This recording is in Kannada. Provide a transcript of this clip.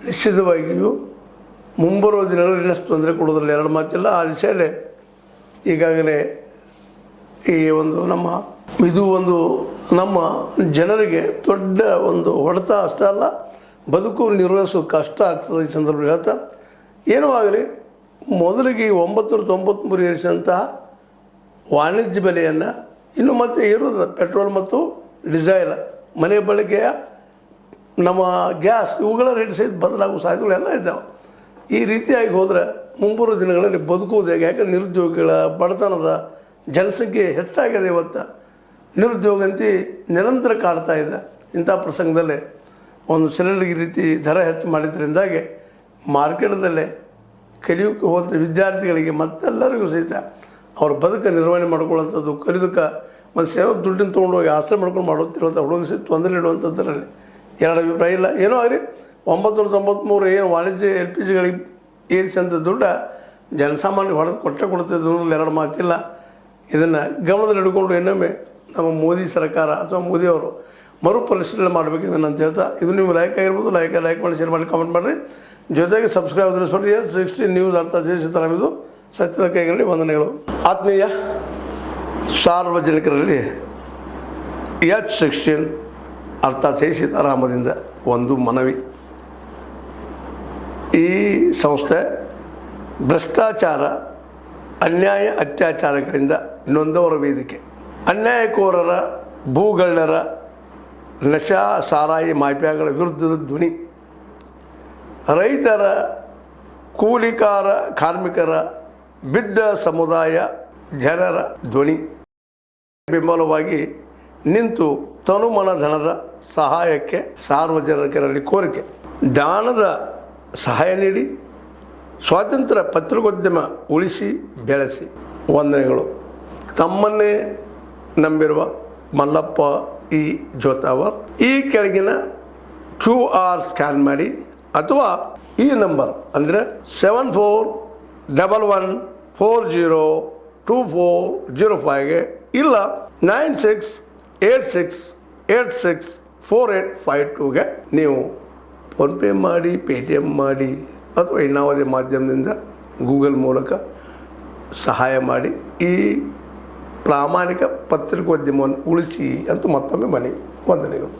ನಿಶ್ಚಿತವಾಗಿಯೂ ಮುಂಬರುವ ದಿನಗಳಲ್ಲಿ ಇನ್ನಷ್ಟು ತೊಂದರೆ ಕೊಡೋದ್ರಲ್ಲಿ ಎರಡು ಮಾತಿಲ್ಲ. ಆ ದಿಶೆಯಲ್ಲೇ ಈಗಾಗಲೇ ಈ ಒಂದು ನಮ್ಮ ಜನರಿಗೆ ದೊಡ್ಡ ಒಂದು ಹೊಡೆತ ಅಷ್ಟೇ ಅಲ್ಲ, ಬದುಕು ನಿರ್ವಹಿಸೋ ಕಷ್ಟ ಆಗ್ತದೆ. ಈ ಸಂದರ್ಭದಲ್ಲಿ ಹೇಳ್ತಾ ಏನೂ ಆಗಲಿ, ಮೊದಲಿಗೆ 993 ಏರಿಸಿದಂತಹ ವಾಣಿಜ್ಯ ಬೆಲೆಯನ್ನು ಇನ್ನು ಮತ್ತೆ ಏರೋದು. ಪೆಟ್ರೋಲ್ ಮತ್ತು ಡೀಸೆಲ್, ಮನೆ ಬಳಕೆಯ ನಮ್ಮ ಗ್ಯಾಸ್, ಇವುಗಳ ರೇಟ್ ಸಹಿತ ಬದಲಾಗುವ ಸಾಧ್ಯತೆಗಳೆಲ್ಲ ಇದ್ದಾವೆ. ಈ ರೀತಿಯಾಗಿ ಹೋದರೆ ಮುಂಬರುವ ದಿನಗಳಲ್ಲಿ ಬದುಕುವುದು ಹೇಗೆ? ಯಾಕಂದರೆ ನಿರುದ್ಯೋಗಿಗಳ ಬಡತನದ ಜನಸಂಖ್ಯೆ ಹೆಚ್ಚಾಗಿದೆ. ಇವತ್ತು ನಿರುದ್ಯೋಗಂತಿ ನಿರಂತರ ಕಾಡ್ತಾ ಇದೆ. ಇಂಥ ಪ್ರಸಂಗದಲ್ಲೇ ಒಂದು ಸಿಲಿಂಡರ್ಗೆ ರೀತಿ ದರ ಹೆಚ್ಚು ಮಾಡಿದ್ರಿಂದಾಗಿ ಮಾರ್ಕೆಟ್ದಲ್ಲೇ ಕಲಿಯೋಕ್ಕೆ ಹೋದ ವಿದ್ಯಾರ್ಥಿಗಳಿಗೆ ಮತ್ತೆಲ್ಲರಿಗೂ ಸಹಿತ ಅವ್ರ ಬದುಕು ನಿರ್ವಹಣೆ ಮಾಡ್ಕೊಳ್ಳೋಂಥದ್ದು, ಕಲಿಯೋದಕ್ಕೆ ಮತ್ತು ಸೇವೆ ದುಡ್ಡಿನ ತೊಗೊಂಡೋಗಿ ಆಶ್ರಯ ಮಾಡ್ಕೊಂಡು ಮಾಡುತ್ತಿರುವಂಥ ಹುಡುಗ ಸಹಿತ ತೊಂದರೆ ಇಡುವಂಥದ್ದರಲ್ಲಿ ಎರಡು ಅಭಿಪ್ರಾಯ ಇಲ್ಲ. ಏನೋ ಆಗಲಿ, 993 ಏನು ವಾಣಿಜ್ಯ LPGಗಳಿಗೆ ಏರಿಸಿದಂಥ ದುಡ್ಡು ಜನಸಾಮಾನ್ಯ ಹೊಡೆದು ಕೊಡ್ತಿದ್ದು ಎರಡು ಮಾತಿಲ್ಲ. ಇದನ್ನು ಗಮನದಲ್ಲಿ ಹಿಡ್ಕೊಂಡು ಇನ್ನೊಮ್ಮೆ ನಮ್ಮ ಮೋದಿ ಸರ್ಕಾರ ಅಥವಾ ಮೋದಿಯವರು ಮರುಪರಿಶೀಲನೆ ಮಾಡಬೇಕು ಇದನ್ನು ಅಂತ ಹೇಳ್ತಾ, ಇದು ನೀವು ಲೈಕ್ ಆಗಿರ್ಬೋದು, ಲೈಕ್ ಮಾಡಿ, ಶೇರ್ ಮಾಡಿ, ಕಾಮೆಂಟ್ ಮಾಡಿರಿ. ಜೊತೆಗೆ ಸಬ್ಸ್ಕ್ರೈಬ್ ತಿಳಿಸ್ಬಿಟ್ಟು S16 ನ್ಯೂಸ್ ಅರ್ಥಾತ್ ದೇಶಿತರಾಮಿದು ಸತ್ಯದ ಕೈಗಳಲ್ಲಿ ವಂದನೆಗಳು. ಆತ್ಮೀಯ ಸಾರ್ವಜನಿಕರಲ್ಲಿ H16 ಅರ್ಥಾತ್ ಸೀತಾರಾಮದಿಂದ ಒಂದು ಮನವಿ. ಈ ಸಂಸ್ಥೆ ಭ್ರಷ್ಟಾಚಾರ, ಅನ್ಯಾಯ, ಅತ್ಯಾಚಾರಗಳಿಂದ ನೊಂದವರ ವೇದಿಕೆ. ಅನ್ಯಾಯಕೋರರ, ಭೂಗಳ್ಳರ, ನಶಾ ಸಾರಾಯಿ ಮಾಫಿಯಾಗಳ ವಿರುದ್ಧದ ಧ್ವನಿ. ರೈತರ, ಕೂಲಿಕಾರ, ಕಾರ್ಮಿಕರ, ಬಿದ್ದ ಸಮುದಾಯ ಜನರ ಧ್ವನಿ. ಬೆಂಬಲವಾಗಿ ನಿಂತು ತನುಮನ ಧನದ ಸಹಾಯಕ್ಕೆ ಸಾರ್ವಜನಿಕರಲ್ಲಿ ಕೋರಿಕೆ. ದಾನದ ಸಹಾಯ ನೀಡಿ ಸ್ವಾತಂತ್ರ್ಯ ಪತ್ರಿಕೋದ್ಯಮ ಉಳಿಸಿ ಬೆಳೆಸಿ. ವಂದನೆಗಳು. ತಮ್ಮನ್ನೇ ನಂಬಿರುವ ಮಲ್ಲಪ್ಪ ಇ ಜೋತಾವರ್. ಈ ಕೆಳಗಿನ QR ಸ್ಕ್ಯಾನ್ ಮಾಡಿ ಅಥವಾ ಈ ನಂಬರ್ ಅಂದರೆ 7411402405ಗೆ ಇಲ್ಲ 9686864852ಗೆ ನೀವು ಫೋನ್ಪೇ ಮಾಡಿ, ಪೇಟಿಎಮ್ ಮಾಡಿ ಅಥವಾ ಇನ್ನಾವುದೇ ಮಾಧ್ಯಮದಿಂದ ಗೂಗಲ್ ಮೂಲಕ ಸಹಾಯ ಮಾಡಿ ಈ ಪ್ರಾಮಾಣಿಕ ಪತ್ರಿಕೋದ್ಯಮವನ್ನು ಉಳಿಸಿ ಅಂತ ಮತ್ತೊಮ್ಮೆ ಮನವಿ. ವಂದನೆಗಳು.